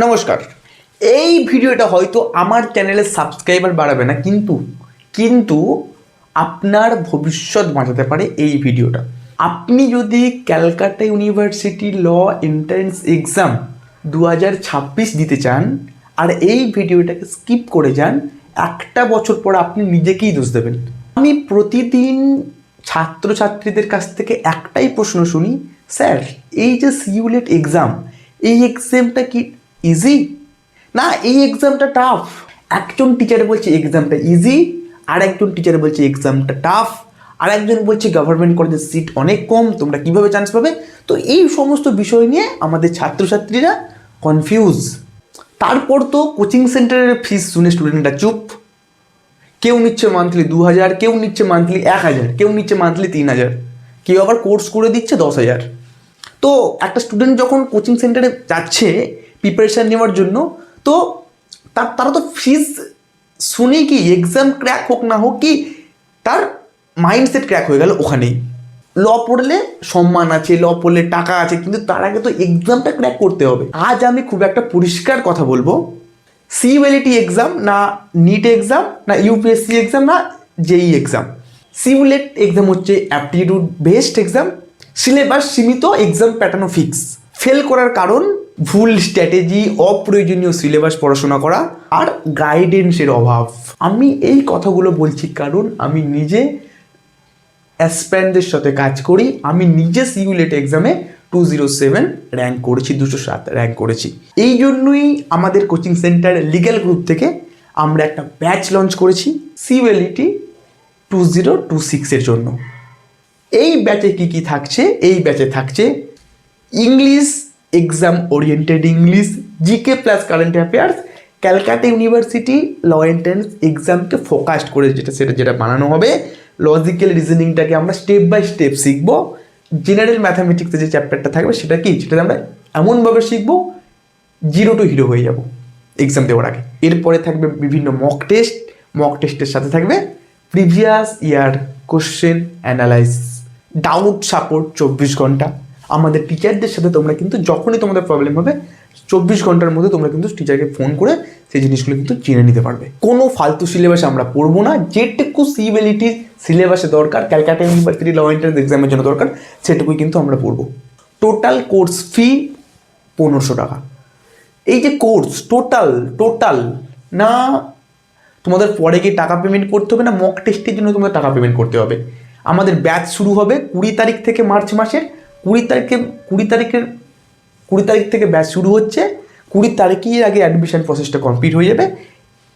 নমস্কার। এই ভিডিওটা হয়তো আমার চ্যানেলের সাবস্ক্রাইবার বাড়াবে না, কিন্তু আপনার ভবিষ্যৎ বাঁচাতে পারে এই ভিডিওটা। আপনি যদি Calcutta university law entrance exam 2026 দিতে চান আর এই ভিডিওটাকে স্কিপ করে যান, একটা বছর পর আপনি নিজেকেই দোষ দেবেন। আমি প্রতিদিন ছাত্রছাত্রীদের কাছ থেকে একটাই প্রশ্ন শুনি, স্যার এই যে সিউলেট এক্সাম, এই এক্সামটা কি ইজি না এই এক্সামটা টাফ? একজন টিচার বলছে এক্সামটা ইজি, আর একজন টিচার বলছে এক্সামটা টাফ, আর একজন বলছে গভর্নমেন্ট কলেজের সিট অনেক কম, তোমরা কিভাবে চান্স পাবে? তো এই সমস্ত বিষয় নিয়ে আমাদের ছাত্রছাত্রীরা কনফিউজ। তারপর তো কোচিং সেন্টারের ফিস শুনে স্টুডেন্টরা চুপ। কেউ নিচ্ছে মান্থলি 2000, কেউ নিচ্ছে মান্থলি 1000, কেউ নিচ্ছে মান্থলি 3000, কেউ আবার কোর্স করে দিচ্ছে 10,000। তো একটা স্টুডেন্ট যখন কোচিং সেন্টারে যাচ্ছে প্রিপারেশান নেওয়ার জন্য, তো তারা তো ফিস শুনেই কি এক্সাম ক্র্যাক হোক না হোক কি তার মাইন্ডসেট ক্র্যাক হয়ে গেল ওখানেই। ল পড়লে সম্মান আছে, ল পড়লে টাকা আছে, কিন্তু তার আগে তো এক্সামটা ক্র্যাক করতে হবে। আজ আমি খুব একটা পরিষ্কার কথা বলবো, সিইউএলটি এক্সাম না নিট এক্সাম না ইউপিএসসি এক্সাম না জেই এক্সাম, সিউলেট এক্সাম হচ্ছে অ্যাপটিটিউড বেসড এক্সাম, সিলেবাস সীমিত, এক্সাম প্যাটার্নও ফিক্স। ফেল করার কারণ ভুল স্ট্র্যাটেজি, অপ্রয়োজনীয় সিলেবাস পড়াশোনা করা আর গাইডেন্সের অভাব। আমি এই কথাগুলো বলছি কারণ আমি নিজে অ্যাসপ্যান্টদের সাথে কাজ করি। আমি নিজে সিউলেট এক্সামে 207 র্যাঙ্ক করেছি, 207 র্যাঙ্ক করেছি। এই জন্যই আমাদের কোচিং সেন্টার লিগ্যাল গ্রুপ থেকে আমরা একটা ব্যাচ লঞ্চ করেছি সিউএলইটি 2026 জন্য। এই ব্যাচে কি থাকছে? এই ব্যাচে থাকছে English exam oriented English, GK plus current affairs, Calcutta university law entrance এক্সামকে ফোকাসড করে যেটা বানানো হবে। লজিক্যাল রিজনিংটাকে আমরা স্টেপ বাই স্টেপ শিখবো। জেনারেল ম্যাথামেটিক্সে যে চ্যাপ্টারটা থাকবে সেটা সেটাতে আমরা এমনভাবে শিখবো জিরো টু হিরো হয়ে যাব এক্সাম দেওয়ার আগে। এরপরে থাকবে বিভিন্ন মক টেস্টের সাথে থাকবে previous year question analysis, doubt support 24 ঘন্টা। আমাদের টিচারদের সাথে তোমরা কিন্তু যখনই তোমাদের প্রবলেম হবে 24 ঘন্টার মধ্যে তোমরা কিন্তু টিচারকে ফোন করে সেই জিনিসগুলো কিন্তু জেনে নিতে পারবে। কোনো ফালতু সিলেবাস আমরা পড়বো না, যেটুকু সিইউএলটি সিলেবাসে দরকার, ক্যালকাটা ইউনিভার্সিটি ল এন্ট্রান্স এক্সামের জন্য দরকার, সেটুকুই কিন্তু আমরা পড়বো। টোটাল কোর্স ফি 1500 টাকা। এই যে কোর্স টোটাল না, তোমাদের পরে গিয়ে টাকা পেমেন্ট করতে হবে না, মক টেস্টের জন্য তোমাদের টাকা পেমেন্ট করতে হবে। আমাদের ব্যাচ শুরু হবে 20 তারিখ থেকে, মার্চ মাসের 20 তারিখ থেকে ব্যাচ শুরু হচ্ছে। 20 তারিখের আগে অ্যাডমিশন প্রসেসটা কমপ্লিট হয়ে যাবে।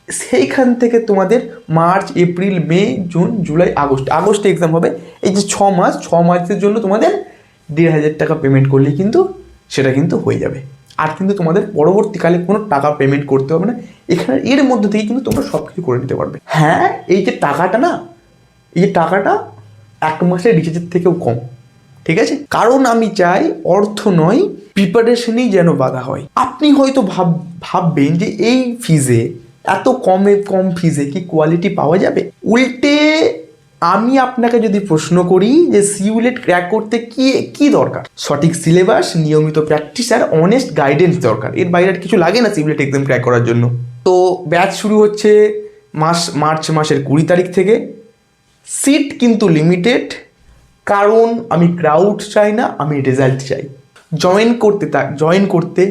সেইখান থেকে তোমাদের মার্চ, এপ্রিল, মে, জুন, জুলাই, আগস্টে এক্সাম হবে। এই যে 6 মাসের জন্য তোমাদের 1500 টাকা পেমেন্ট করলেই কিন্তু সেটা কিন্তু হয়ে যাবে। আর কিন্তু তোমাদের পরবর্তীকালে কোনো টাকা পেমেন্ট করতে হবে না। এখানে এর মধ্যে থেকে কিন্তু তোমরা সব কিছু করে নিতে পারবে। হ্যাঁ, এই যে টাকাটা 1 মাসের রিচার্জের থেকেও কম, ঠিক আছে? কারণ আমি চাই অর্থ নয়, প্রিপারেশনই যেন বাধা হয়। আপনি হয়তো ভাববেন যে এই ফিজে, এত কম ফিজে কি কোয়ালিটি পাওয়া যাবে? উল্টে আমি আপনাকে যদি প্রশ্ন করি যে সিউলেট ক্র্যাক করতে কি দরকার? সঠিক সিলেবাস, নিয়মিত প্র্যাকটিস আর অনেস্ট গাইডেন্স দরকার। এর বাইরে কিছু লাগে না সিউলেট এক্সাম ক্র্যাক করার জন্য। তো ব্যাচ শুরু হচ্ছে মার্চ মাসের 20 তারিখ থেকে। সিট কিন্তু লিমিটেড, কারণ আমি ক্রাউড চাই না, আমি রেজাল্ট চাই। জয়েন করতে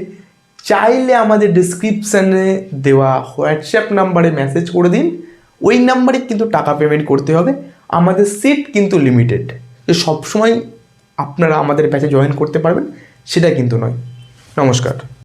চাইলে আমাদের ডিসক্রিপশানে দেওয়া হোয়াটসঅ্যাপ নাম্বারে মেসেজ করে দিন। ওই নাম্বারে কিন্তু টাকা পেমেন্ট করতে হবে। আমাদের সিট কিন্তু লিমিটেড, যে সবসময় আপনারা আমাদের ব্যাচে জয়েন করতে পারবেন সেটা কিন্তু নয়। নমস্কার।